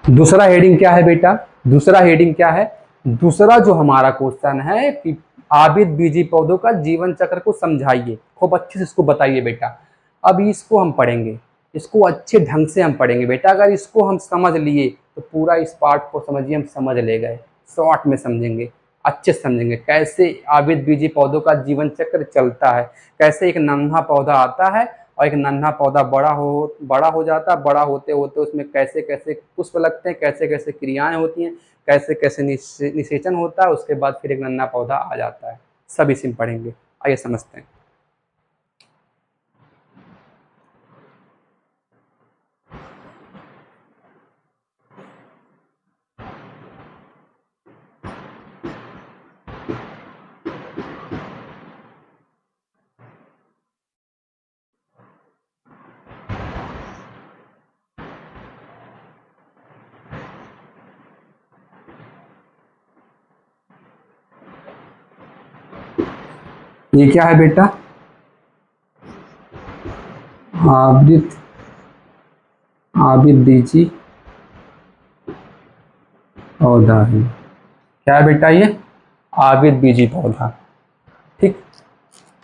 दूसरा हेडिंग क्या है बेटा? दूसरा हेडिंग क्या है? दूसरा जो हमारा क्वेश्चन है कि आबिद बीजी पौधों का जीवन चक्र को समझाइए, खूब अच्छे से इसको बताइए बेटा। अब इसको हम पढ़ेंगे, इसको अच्छे ढंग से हम पढ़ेंगे बेटा। अगर इसको हम समझ लिए तो पूरा इस पार्ट को समझिए हम समझ ले गए। शॉर्ट में समझेंगे, अच्छे से समझेंगे कैसे आबिद बीजी पौधों का जीवन चक्र चलता है, कैसे एक नन्हा पौधा आता है और एक नन्हा पौधा बड़ा हो जाता है, बड़ा होते होते उसमें कैसे कैसे पुष्प लगते हैं, कैसे कैसे क्रियाएं होती हैं, कैसे कैसे निषेचन होता है, उसके बाद फिर एक नन्हा पौधा आ जाता है। सब इसी में पढ़ेंगे, आइए समझते हैं। ये क्या है बेटा? आबिद आबिद बीजी पौधा है। क्या है बेटा ये? आबिद बीजी पौधा। ठीक।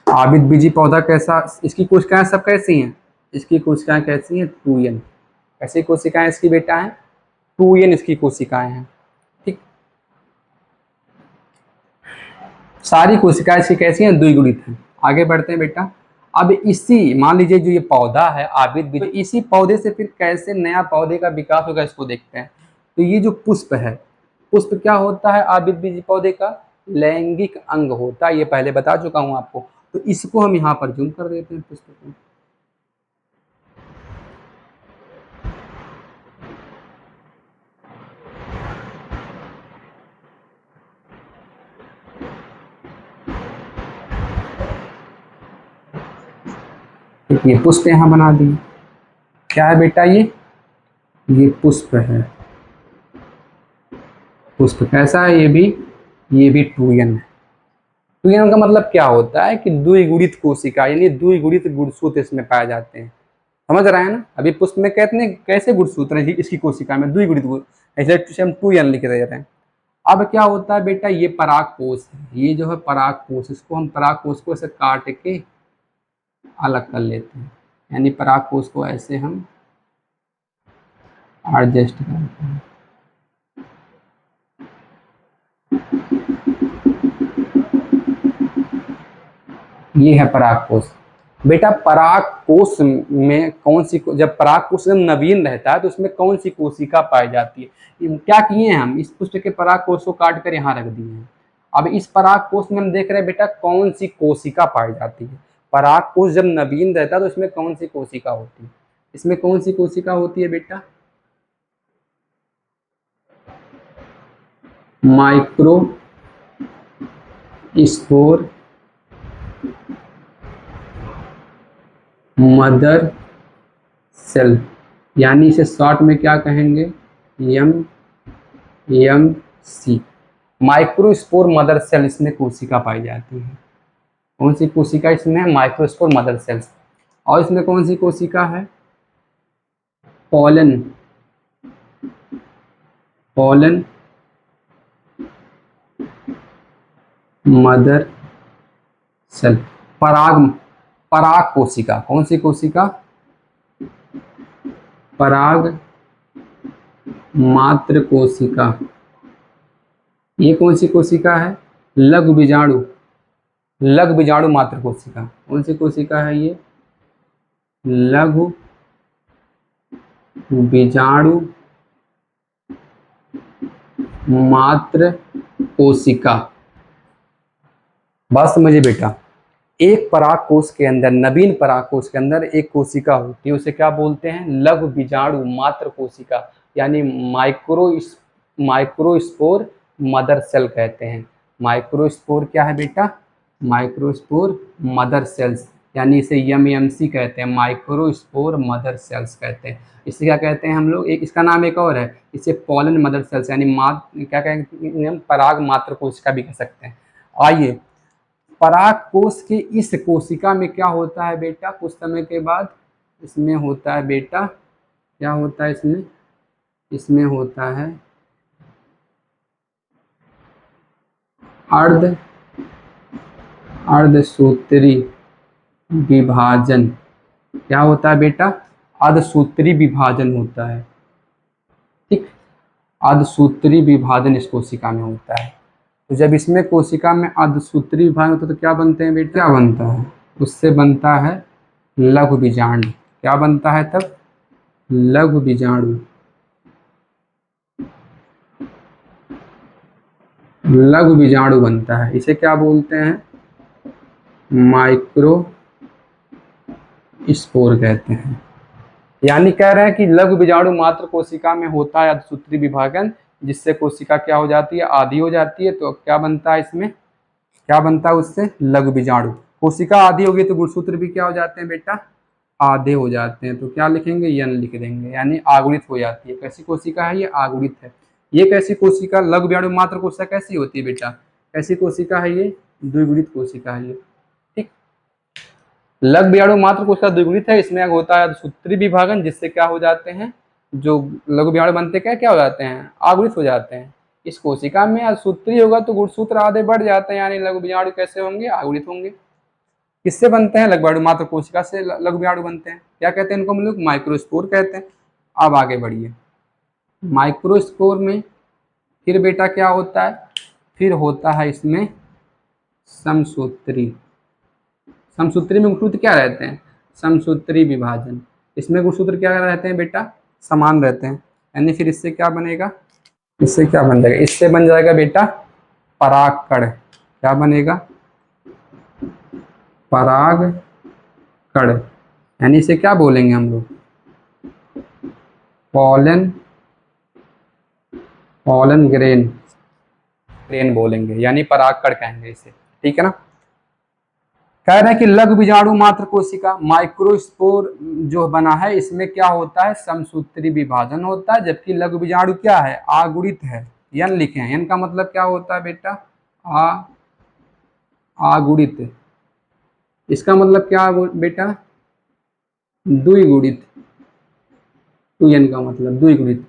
आबिद बीजी पौधा कैसा, इसकी कोशिकाएं सब कैसी हैं? इसकी कोशिकाएं कैसी हैं? 2n। कैसी कोशिकाएं इसकी बेटा हैं? 2n इसकी कोशिकाएं हैं। ठीक। सारी कोशिकाएं इसकी कैसी हैं? द्विगुणित हैं। आगे बढ़ते हैं बेटा। अब इसी, मान लीजिए जो ये पौधा है आबिद बीज, इसी पौधे से फिर कैसे नया पौधे का विकास होगा इसको देखते हैं। तो ये जो पुष्प है, पुष्प क्या होता है आबिद बीज पौधे का? लैंगिक अंग होता है, ये पहले बता चुका हूं आपको। तो इसको हम यहाँ पर जूम कर देते हैं पुष्प को। ये पुष्प यहाँ बना दिए। क्या है बेटा ये पुष्प है। पुष्प कैसा है? ये भी 2n है। 2n का मतलब क्या होता है कि द्विगुणित कोशिका, यानी द्विगुणित गुणसूत्र इसमें पाए जाते हैं। समझ रहे हैं ना? अभी पुष्प में कहते हैं कैसे गुणसूत्र है इसकी कोशिका में? द्विगुणित गुण, ऐसे हम 2n लिख दे रहे हैं। अब क्या होता है बेटा? ये परागकोश है, ये जो है परागकोश, इसको हम परागकोश को ऐसे काट के अलग कर लेते हैं, यानी परागकोश को ऐसे हम एडजस्ट करते हैं। ये है परागकोश। बेटा परागकोश में कौन सी, जब परागकोश नवीन रहता है तो उसमें कौन सी कोशिका पाई जाती है? क्या किए हैं हम? इस पुष्प के परागकोश को काट कर यहाँ रख दिए हैं। अब इस परागकोश में हम देख रहे हैं बेटा कौन सी कोशिका पाई जाती है। परागकोश जब नवीन रहता है तो इसमें कौन सी कोशिका होती है? इसमें कौन सी कोशिका होती है बेटा? माइक्रो स्पोर मदर सेल, यानी इसे शॉर्ट में क्या कहेंगे? MMC। माइक्रोस्पोर मदर सेल इसमें कोशिका पाई जाती है। कौन सी कोशिका इसमें? Microspore mother cells. और इसमें कौन सी कोशिका है? Pollen mother cell. पराग पराग कोशिका। कौन सी कोशिका? पराग मात्र कोशिका। ये कौन सी कोशिका है? लघु बीजाणु मात्र कोशिका। कौन सी कोशिका है ये? लघु बीजाणु मात्र कोशिका। बात समझिए बेटा, एक परागकोश के अंदर, नवीन परागकोश के अंदर एक कोशिका होती है, उसे क्या बोलते हैं? लघु बीजाणु मात्र कोशिका, यानी माइक्रोस्पोर मदर सेल कहते हैं। माइक्रोस्पोर क्या है बेटा? माइक्रोस्पोर मदर सेल्स, यानी इसे MMC कहते हैं, माइक्रोस्पोर मदर सेल्स कहते हैं। इसे क्या कहते हैं हम लोग? एक इसका नाम एक और है, इसे पोलन मदर सेल्स, यानी क्या कहेंगे हम? पराग मात्र कोशिका भी कह सकते हैं। आइए, परागकोश की इस कोशिका में क्या होता है बेटा? कुछ समय के बाद इसमें होता है बेटा, क्या होता है इसमें? इसमें होता है अर्ध अर्धसूत्री विभाजन। क्या होता है बेटा? अर्धसूत्री विभाजन होता है। ठीक, अर्धसूत्री विभाजन इस कोशिका में होता है। तो जब इसमें कोशिका में अर्धसूत्री विभाजन होता है तो क्या बनते हैं बेटा? क्या बनता है? उससे बनता है लघु बीजांड। क्या बनता है तब? लघु बीजाणु। लघु बीजाणु बनता है। इसे क्या बोलते हैं? माइक्रो स्पोर कहते हैं। यानी कह रहे हैं कि लघु बीजाणु मात्र कोशिका में होता है अर्धसूत्री विभाजन, जिससे कोशिका क्या हो जाती है? आधी हो जाती है। तो क्या बनता है इसमें? क्या बनता है उससे? लघु बीजाणु। कोशिका आधी होगी तो गुणसूत्र भी क्या हो जाते हैं बेटा? आधे हो जाते हैं। तो क्या लिखेंगे? यन लिख देंगे, यानी आगुणित हो जाती है। कैसी कोशिका है ये? आगुणित है। ये कैसी कोशिका? लघु बीजाणु मात्र कोशिका कैसी होती है बेटा? कैसी कोशिका है ये? द्विगुणित कोशिका है ये। ठीक, लघु बीजाणु मात्र कोशिका द्विगुणित है। इसमें होता है सूत्री विभाजन, जिससे क्या हो जाते हैं? जो लघु बीजाणु बनते क्या हो जाते हैं? आगुणित हो जाते हैं। इस कोशिका में सूत्री होगा तो गुणसूत्र आधे बढ़ जाते हैं, यानी लघु बीजाणु कैसे होंगे? आगुणित होंगे। किससे बनते हैं? लघु बीजाणु मात्र कोशिका से लघु बीजाणु बनते हैं। क्या कहते हैं इनको हम लोग? माइक्रोस्पोर कहते हैं। अब आगे बढ़िए। माइक्रोस्पोर में फिर बेटा क्या होता है? फिर होता है इसमें समसूत्री। समसूत्री में गुणसूत्र क्या रहते हैं? समसूत्री विभाजन। इसमें गुणसूत्र क्या रहते हैं बेटा? समान रहते हैं। यानी फिर इससे क्या बनेगा? इससे क्या बन जाएगा? इससे बन जाएगा बेटा परागकण। क्या बनेगा? परागकण। यानी इसे क्या बोलेंगे हम लोग? पॉलन ग्रेन बोलेंगे, यानी परागकण कहेंगे इसे। ठीक है ना? कह रहे हैं कि लघु बीजाणु मात्र कोशिका माइक्रोस्पोर जो बना है, इसमें क्या होता है? समसूत्री विभाजन होता है। जबकि लघु बीजाणु क्या है? आगुणित है। यन लिखे हैं। यन का मतलब क्या होता है बेटा? आगुणित। इसका मतलब क्या बेटा? द्विगुणित। यन का मतलब द्विगुणित।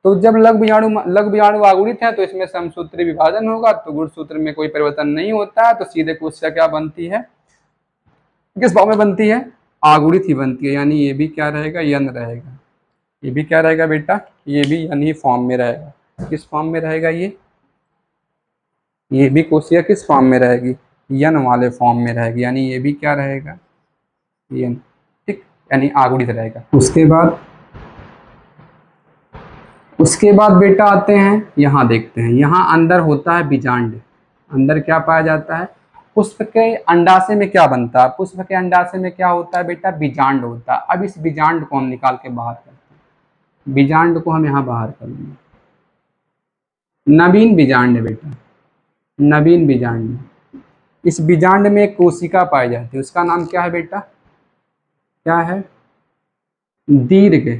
तो जब लघु बीजाणु आगुणित है तो इसमें समसूत्री विभाजन होगा, तो गुणसूत्र में कोई परिवर्तन नहीं होता है। तो सीधे कोशिका क्या बनती है? किस भाव में बनती है? आगुणित ही बनती है। यानी ये भी क्या रहेगा? यन रहेगा। ये भी क्या रहेगा बेटा? ये भी यन ही फॉर्म में रहेगा। किस फॉर्म में रहेगा ये भी कोशिका किस फॉर्म में रहेगी? यन वाले फॉर्म में रहेगी। यानी ये भी क्या रहेगा? यन। ठीक, यानी आगुणित रहेगा। उसके बाद बेटा आते हैं, यहाँ देखते हैं। यहाँ अंदर होता है बीजांड। अंदर क्या पाया जाता है? पुष्प के अंडाशय में क्या बनता है? पुष्प के अंडाशय में क्या होता है बेटा? बीजांड होता है। अब इस बीजांड को हम निकाल के बाहर करते हैं। बीजांड को हम यहाँ बाहर कर लेंगे। नवीन बीजांड है बेटा, नवीन बीजांड। इस बीजांड में एक कोशिका पाई जाती है। उसका नाम क्या है बेटा? क्या है? दीर्घ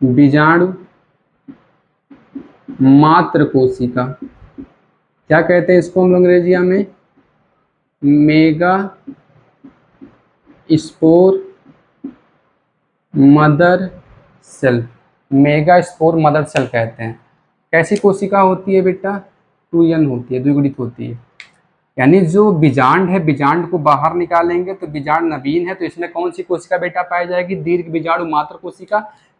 बीजाणु मात्र कोशिका। क्या कहते हैं इसको हम लोग अंग्रेजिया में? Megaspore mother cell. Megaspore mother cell कहते हैं। कैसी कोशिका होती है बेटा? 2n होती है, द्विगुणित होती है। यानी जो बीजांड है, बीजांड को बाहर निकालेंगे तो बीजांड नवीन है, तो इसमें कौन सी कोशिका बेटा पाई जाएगी? दीर्घ बीजाणु मात्र कोशिका।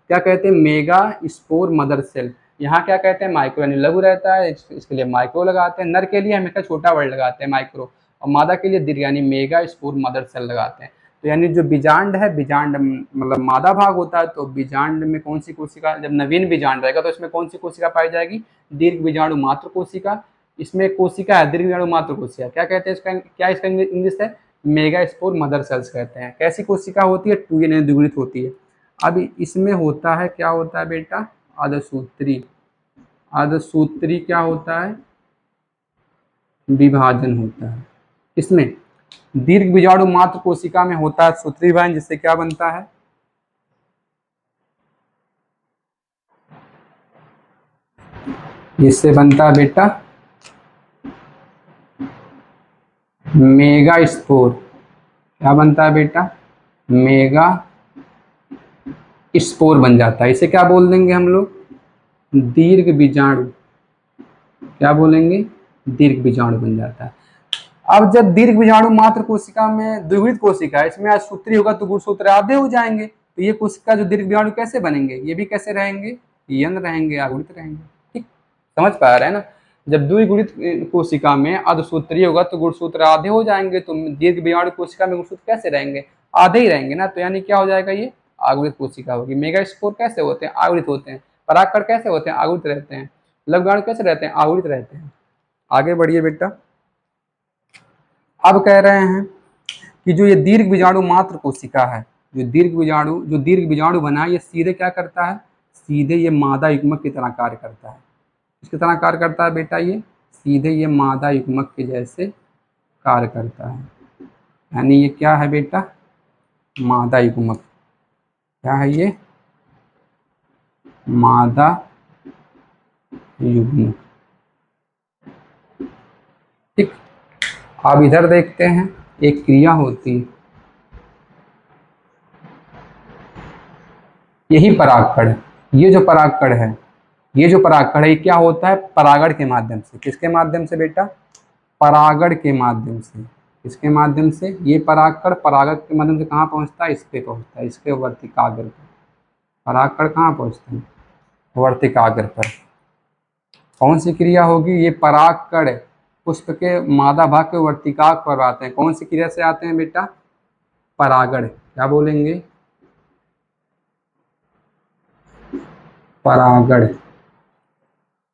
क्या कहते हैं? Megaspore mother cell. यहाँ क्या कहते हैं? माइक्रो, यानी लघु रहता है, इसके लिए माइक्रो लगाते हैं। नर के लिए हमेशा छोटा वर्ड लगाते हैं माइक्रो, और मादा के लिए दीर्घ, यानी मेगा स्पोर मदर सेल लगाते हैं। तो यानी जो बीजांड है, बीजांड मतलब मादा भाग होता है। तो बीजांड में कौन सी कोशिका? जब नवीन बीजांड रहेगा तो इसमें कौन सी कोशिका पाई जाएगी? दीर्घ बीजाणु मात्र कोशिका। इसमें कोशिका है दीर्घ बीजाणु मात्र कोशिका। क्या कहते हैं इसका? क्या इसका इंग्लिश है? मेगा स्पोर मदर सेल्स कहते हैं। कैसी कोशिका होती है? 2n द्विगुणित होती है। अब इसमें होता है, क्या होता है बेटा? अर्धसूत्री। अर्धसूत्री क्या होता है? विभाजन होता है। इसमें दीर्घ बीजाणु मात्र कोशिका में होता है सूत्री विभाजन, जिससे क्या बनता है? जिससे बनता है बेटा मेगा स्पोर। क्या बनता है बेटा? मेगा स्पोर बन जाता है। इसे क्या बोल देंगे हम लोग? दीर्घ बीजाणु। क्या बोलेंगे? दीर्घ बीजाणु बन जाता है। अब जब दीर्घ बीजाणु मात्र कोशिका में द्विगुणित कोशिका है, इसमें असूत्री होगा तो गुणसूत्र आधे हो जाएंगे, तो ये कोशिका जो दीर्घ बीजाणु कैसे बनेंगे? ये भी कैसे रहेंगे? यन रहेंगे, अगुणित रहेंगे। ठीक, समझ पा रहे हैं ना? जब द्विगुणित कोशिका में अर्धसूत्री होगा तो गुणसूत्र आधे हो जाएंगे, तो दीर्घ बीजाणु कोशिका में गुणसूत्र कैसे रहेंगे? आधे ही रहेंगे ना, तो यानी क्या हो जाएगा? ये आगुणित कोशिका होगी। मेगास्पोर कैसे होते हैं? आगुणित होते हैं। परागकण कैसे होते हैं? आगुणित रहते हैं। लवगाणु कैसे रहते हैं? आगुणित रहते हैं। आगे बढ़िए बेटा। अब कह रहे हैं कि जो ये दीर्घ बीजाणु मात्र कोशिका है, जो दीर्घ बीजाणु बना है, ये सीधे क्या करता है? सीधे ये मादा युग्मक की तरह कार्य करता है। किसकी तरह कार्य करता है बेटा? ये सीधे ये मादा युग्मक के जैसे कार्य करता है। यानी ये क्या है बेटा? मादा युग्मक। क्या है ये? मादा युग्मक। ठीक, अब इधर देखते हैं, एक क्रिया होती है, यही परागकण। ये जो परागकण है, ये जो परागकण है, ये क्या होता है? परागण के माध्यम से। किसके माध्यम से बेटा? परागण के माध्यम से। किसके माध्यम से? ये परागकण परागण के माध्यम से कहाँ पहुँचता है? इस पे पहुँचता है, इसके वर्तिकाग्र पर। परागकण कहाँ पहुँचते हैं? वर्तिकाग्र पर। कौन सी क्रिया होगी? ये परागकण पुष्प के मादा भाग के वर्तिकाग्र पर आते हैं। कौन सी क्रिया से आते हैं बेटा? परागण। क्या बोलेंगे? परागण।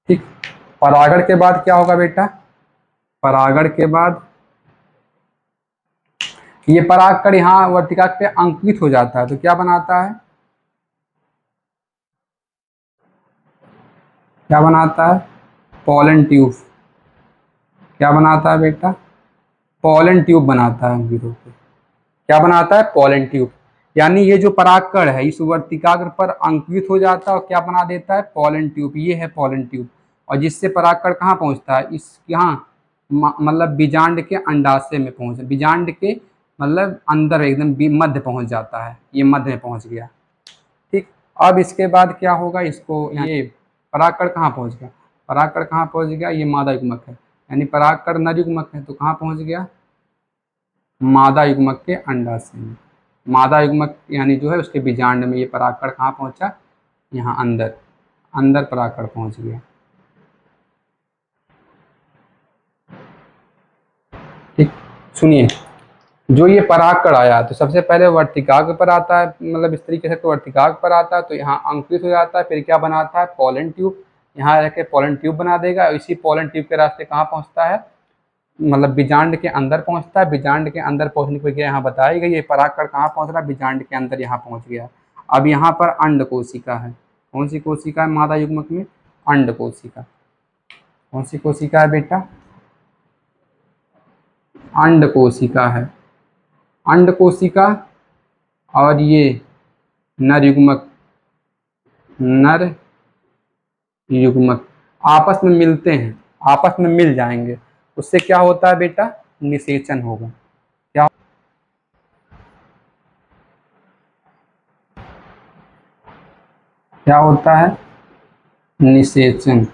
ठीक, परागण के बाद क्या होगा बेटा? परागण के बाद ये परागकण यहाँ वर्तिकाग्र पे अंकित हो जाता है, तो क्या बनाता है? क्या बनाता है? Pollen tube. क्या बनाता है बेटा? पोलन ट्यूब बनाता है अंकित होकर। क्या बनाता है? Pollen tube. यानी ये जो परागकण है इस वर्तिकाग्र पर अंकित हो जाता है और क्या बना देता है? Pollen tube. ये है पोलन ट्यूब। और जिससे परागकण कहाँ पहुँचता है? इस यहाँ मतलब बीजांड के अंडाशय में पहुँच, बीजांड के मतलब अंदर एकदम मध्य पहुँच जाता है। ये मध्य में पहुँच गया। ठीक, अब इसके बाद क्या होगा? इसको ये परागकण कहाँ पहुँच गया? परागकण कहाँ पहुँच गया? ये मादा युग्मक है, यानी परागकण नर युग्मक है, तो कहाँ पहुँच गया? मादा युग्मक के अंडाशय में। मादा युग्मक यानी जो है उसके बीजांड में ये परागकण कहाँ पहुँचा? यहाँ अंदर, अंदर परागकण पहुँच गया। ठीक, सुनिए, जो ये परागकण आया तो सबसे पहले वर्तिकाग्र पर आता है, मतलब इस तरीके से तो वर्तिकाग्र पर आता है, तो यहाँ अंकुरित हो जाता है। फिर क्या बनाता है? Pollen tube. यहाँ रह के पोलन ट्यूब बना देगा। इसी पोलन ट्यूब के रास्ते कहाँ पहुँचता है? मतलब बीजांड के अंदर पहुँचता है। बीजांड के अंदर पहुँचने की प्रक्रिया यहाँ बताई गई है। परागकण कहाँ पहुँच रहा है? बीजांड के अंदर यहाँ पहुँच गया। अब यहाँ पर अंड कोशिका है। कौन सी कोशिका है मादा युग्मक में? अंड कोशिका। कौन सी कोशिका है बेटा? अंड कोशिका है। अंड कोशिका और ये नर युग्मक, नर युग्मक आपस में मिलते हैं, आपस में मिल जाएंगे। उससे क्या होता है बेटा? निषेचन होगा। क्या? क्या होता है? निषेचन।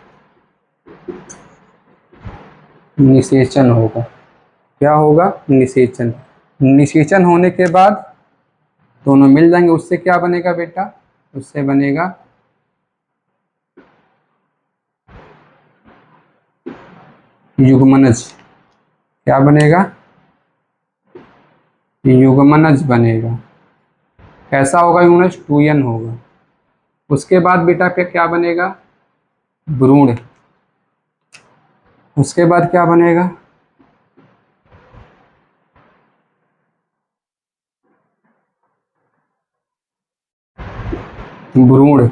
निषेचन होगा। क्या होगा? निषेचन। निषेचन होने के बाद दोनों मिल जाएंगे। उससे क्या बनेगा बेटा? उससे बनेगा युग्मनज। क्या बनेगा? युग्मनज बनेगा। कैसा होगा युग्मनज? 2n होगा। उसके बाद बेटा पे क्या बनेगा? भ्रूण। उसके बाद क्या बनेगा? भ्रूण।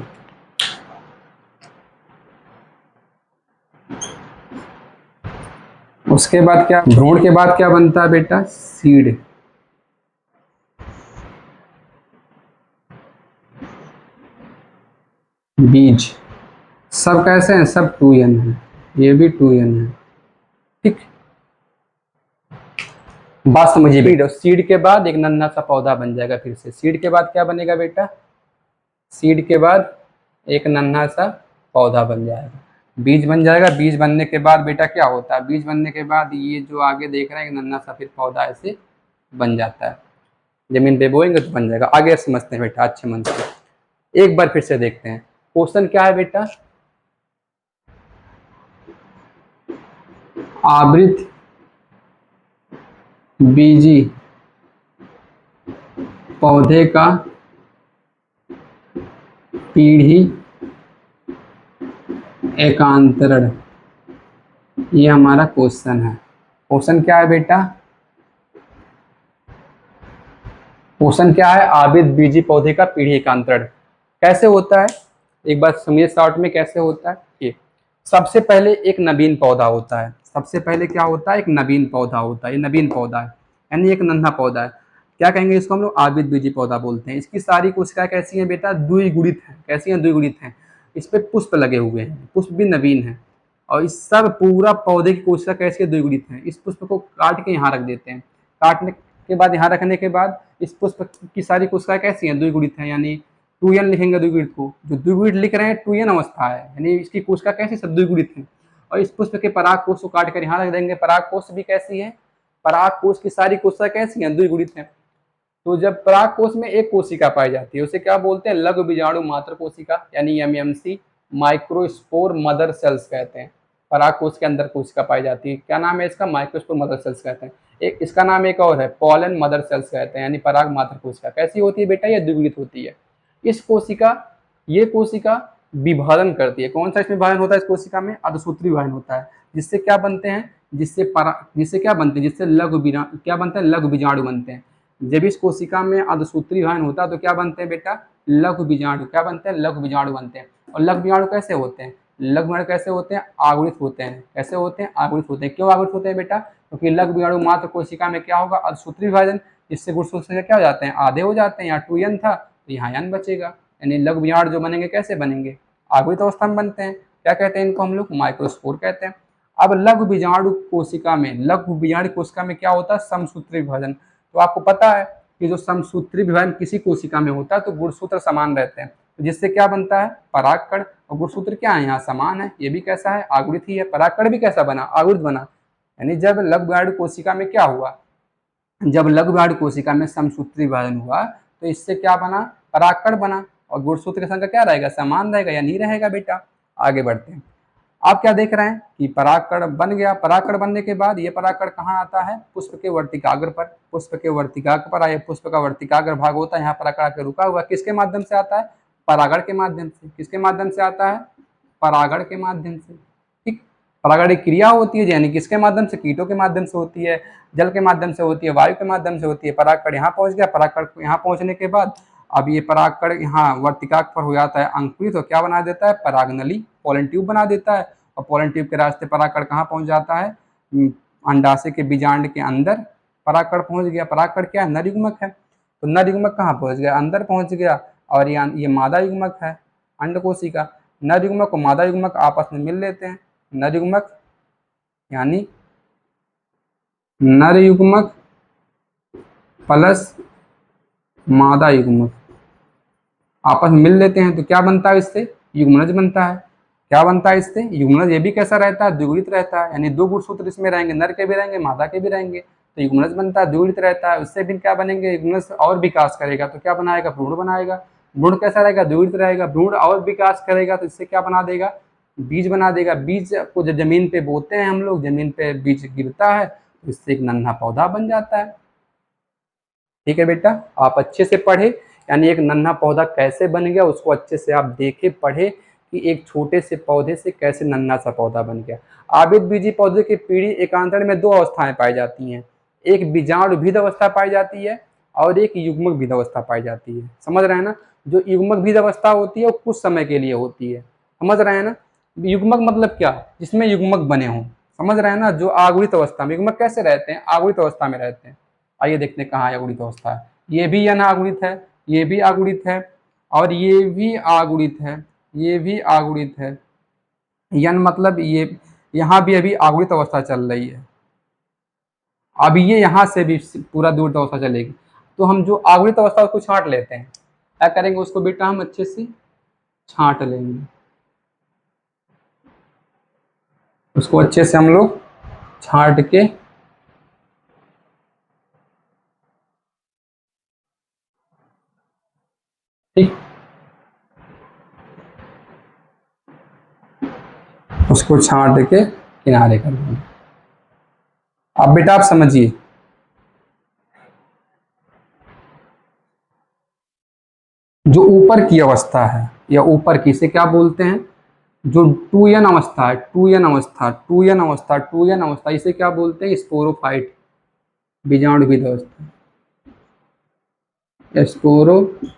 उसके बाद क्या? भ्रूण के बाद क्या बनता है बेटा? सीड। बीज। सब कैसे हैं? सब 2n है। ये भी 2n है। ठीक, बात समझिए। सीड के बाद एक नन्हा सा पौधा बन जाएगा। फिर से सीड के बाद क्या बनेगा बेटा? सीड के बाद एक नन्हा सा पौधा बन जाएगा, बीज बन जाएगा। बीज बनने के बाद बेटा क्या होता है, बीज बनने के बाद ये जो आगे देख रहे हैं एक नन्हा सा फिर पौधा ऐसे बन जाता है, जमीन पे बोएंगे तो बन जाएगा। आगे समझते हैं बेटा अच्छे मन से, एक बार फिर से देखते हैं क्वेश्चन क्या है बेटा। आवृत बीजी पौधे का पीढ़ी एकांतरण, ये हमारा क्वेश्चन है। क्वेश्चन क्या है बेटा, क्वेश्चन क्या है, आवृत बीजी पौधे का पीढ़ी एकांतरण कैसे होता है, एक बार समझिए शॉर्ट में कैसे होता है। ये सबसे पहले एक नवीन पौधा होता है, सबसे पहले क्या होता है, एक नवीन पौधा होता है। ये नवीन पौधा है यानी एक नन्हा पौधा है, क्या कहेंगे इसको हम लोग, आवृत बीजी पौधा बोलते हैं। इसकी सारी कोशिकाएं कैसी हैं बेटा, द्विगुणित हैं। कैसी हैं, द्विगुणित हैं। इस पे पुष्प लगे हुए हैं, पुष्प भी नवीन है। और इस सब पूरा पौधे की कोशिका कैसी है, द्विगुणित है। इस पुष्प को काट के यहाँ रख देते हैं, काटने के बाद यहाँ रखने के बाद इस पुष्प की सारी कोशिकाएं कैसी हैं, द्विगुणित हैं। यानी 2n लिखेंगे द्विगुणित को, जो द्विगुणित लिख रहे हैं 2n अवस्था है, यानी इसकी कोशिका कैसी, सब द्विगुणित है। और इस पुष्प के पराग कोष को काट कर यहाँ रख देंगे, पराग कोष भी कैसी है, पराग कोष की सारी कोशिका कैसी हैं, द्विगुणित है। तो जब पराग कोष में एक कोशिका पाई जाती है उसे क्या बोलते हैं, लघु बीजाणु मात्र कोशिका, यानी एमएमसी, माइक्रोस्पोर मदर सेल्स कहते हैं। पराग कोष के अंदर कोशिका पाई जाती है, क्या नाम है इसका, माइक्रोस्पोर मदर सेल्स कहते हैं। एक इसका नाम एक और है, पॉलन मदर सेल्स कहते हैं, यानी पराग मात्र कोशिका। कैसी होती है बेटा, ये द्विगुणित होती है। इस कोशिका, ये कोशिका विभाजन करती है। कौन सा इसमें विभाजन होता है, इस कोशिका में अर्धसूत्री विभाजन होता है। जिससे क्या बनते हैं, जिससे क्या बनते हैं, जिससे क्या बनते हैं, लघु बीजाणु बनते हैं। जब इस कोशिका में अर्धसूत्री विभाजन होता है तो क्या बनते हैं बेटा, लघु बीजाणु। क्या बनते हैं, लघु बीजाणु बनते हैं। और लघु बीजाणु कैसे होते हैं, लघु बीजाणु कैसे होते हैं, आगुणित होते हैं। कैसे होते हैं, आगुणित होते हैं। क्यों आगुणित होते हैं बेटा, क्योंकि लघु बीजाणु मात्र कोशिका में क्या होगा, अर्धसूत्री विभाजन, जिससे गुणसूत्र क्या हो जाते हैं, आधे हो जाते हैं। यहाँ 2n था तो यहाँ n बचेगा, यानी लघु बीजाणु जो बनेंगे कैसे बनेंगे, आगुणित अवस्था में बनते हैं। क्या कहते हैं इनको हम लोग, माइक्रोस्पोर कहते हैं। अब लघु बीजाणु कोशिका में, लघु बीजाणु कोशिका में क्या होता है, समसूत्री विभाजन। तो आपको पता है कि जो समसूत्री विभाजन किसी कोशिका में होता है तो गुणसूत्र समान रहते हैं, तो जिससे क्या बनता है, परागकण। और गुणसूत्र क्या है, यहाँ समान है, ये भी कैसा है, आगुणित ही है। परागकण भी कैसा बना, आगुणित बना। यानी जब लघु बीजाणु कोशिका में क्या हुआ, जब लघु बीजाणु कोशिका में समसूत्री विभाजन हुआ तो इससे क्या बना, परागकण बना। और गुणसूत्र की संख्या क्या रहेगा, समान रहेगा या नहीं रहेगा बेटा। आगे बढ़ते हैं, आप क्या देख रहे हैं कि परागकण बन गया। परागकण बनने के बाद ये परागकण कहाँ आता है, पुष्प के वर्तिकाग्र पर। पुष्प के वर्तिकाग्र पर आए, पुष्प का वर्तिकाग्र भाग होता है, यहाँ परागकण आकर रुका हुआ। किसके माध्यम से आता है, परागण के माध्यम से। किसके माध्यम से आता है, परागण के माध्यम से। ठीक, परागण एक क्रिया होती है, यानी किसके माध्यम से, कीटों के माध्यम से होती है, जल के माध्यम से होती है, वायु के माध्यम से होती है। परागकण यहाँ पहुंच गया, परागकण यहाँ पहुंचने के बाद अब ये परागकण यहाँ वर्तिकाग्र पर हो जाता है अंकुरित, तो क्या बना देता है, परागनली, पोलन ट्यूब बना देता है। और पोलन ट्यूब के रास्ते परागकण कहाँ पहुंच जाता है, अंडाशय के बीजांड के अंदर परागकण पहुंच गया। परागकण क्या है, नर युग्मक है, तो नर युग्मक कहाँ पहुंच गया, अंदर पहुंच गया। और ये मादा युग्मक है, अंडकोशिका। नर युग्मक और मादा युग्मक आपस में मिल लेते हैं। नर युग्मक यानी नर युग्मक प्लस मादा युग्मक आपस में मिल लेते हैं, तो क्या बनता है, इससे युग्मनज बनता है। क्या बनता है इससे, युग्मनज। ये भी कैसा रहता है, द्विगुणित रहता है, यानी 2 गुणसूत्र इसमें रहेंगे, नर के भी रहेंगे, मादा के भी रहेंगे, तो युग्मनज बनता है, द्विगुणित रहता है। उससे भी क्या बनेंगे, युग्मनज और विकास करेगा तो क्या बनाएगा, भ्रूण बनाएगा। भ्रूण कैसा रहेगा, द्विगुणित रहेगा। भ्रूण और विकास करेगा तो इससे क्या बना देगा, बीज बना देगा। बीज को जब जमीन पे बोते हैं हम लोग, जमीन पे बीज गिरता है तो इससे एक नन्हा पौधा बन जाता है। ठीक है बेटा, आप अच्छे से पढ़े, यानी एक नन्हा पौधा कैसे बन गया उसको अच्छे से आप देखे पढ़े कि एक छोटे से पौधे से कैसे नन्हा सा पौधा बन गया। आवृत बीजी पौधे की पीढ़ी एकांतरण में 2 अवस्थाएं पाई जाती हैं, एक बीजाणुभिद अवस्था पाई जाती है और एक युग्मकभिद अवस्था पाई जाती है। समझ रहे हैं ना, जो युग्मकभिद अवस्था होती है वो कुछ समय के लिए होती है। समझ रहे हैं ना, युग्मक मतलब क्या, जिसमें युग्मक बने हों। समझ रहे हैं ना, जो आगुणित अवस्था में, युग्मक कैसे रहते हैं, आगुणित अवस्था में रहते हैं। आइए देखते हैं कहाँ आगुणित अवस्था है। ये भी यन आगुणित है, ये भी आगुणित है और ये भी आगुणित है, ये भी आगुणित है। यन मतलब ये यहाँ भी अभी आगुणित अवस्था चल रही है। अब ये यहाँ से भी पूरा दूर अवस्था चलेगी, तो हम जो आगुणित अवस्था उसको छांट लेते हैं। क्या करेंगे उसको बेटा, हम अच्छे से छांट लेंगे, उसको अच्छे से हम लोग छांट के ठीक, उसको छांट के किनारे कर देंगे। अब बेटा आप समझिए, जो ऊपर की अवस्था है या ऊपर की, इसे क्या बोलते हैं, जो 2n अवस्था है, 2n अवस्था, 2n अवस्था, 2n अवस्था, इसे क्या बोलते हैं, स्पोरोफाइट, बीजाणुविद अवस्था, स्पोरोफाइट।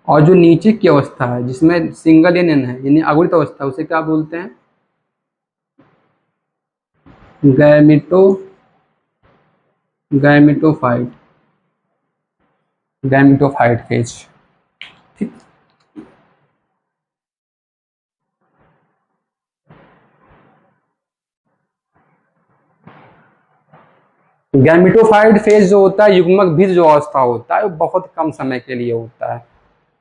और जो नीचे की अवस्था है जिसमें सिंगल एन है यानी अगुणित अवस्था, उसे क्या बोलते हैं, गैमिटो गैमिटोफाइट, गैमिटोफाइट फेज। ठीक, गैमिटोफाइट फेज जो होता है, युग्मक बीज जो अवस्था होता है, वो बहुत कम समय के लिए होता है,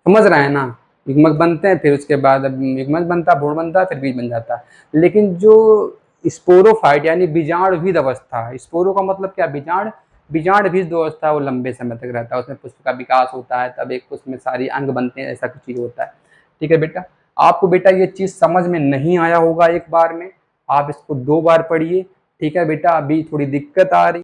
समझ रहे हैं ना। युग्मक बनते हैं, फिर उसके बाद अब युग्मक बनता है, भ्रूण बनता है, फिर बीज बन जाता है। लेकिन जो स्पोरोफाइट यानी बीजाणुविद अवस्था है, स्पोरो का मतलब क्या, बीजाण, बीजाण बीज जो अवस्था है वो लंबे समय तक रहता है, उसमें पुष्प का विकास होता है, तब एक उसमें सारी अंग बनते हैं, ऐसा कुछ चीज होता है। ठीक है बेटा, आपको बेटा ये चीज समझ में नहीं आया होगा एक बार में, आप इसको 2 बार पढ़िए। ठीक है बेटा, अभी थोड़ी दिक्कत आ रही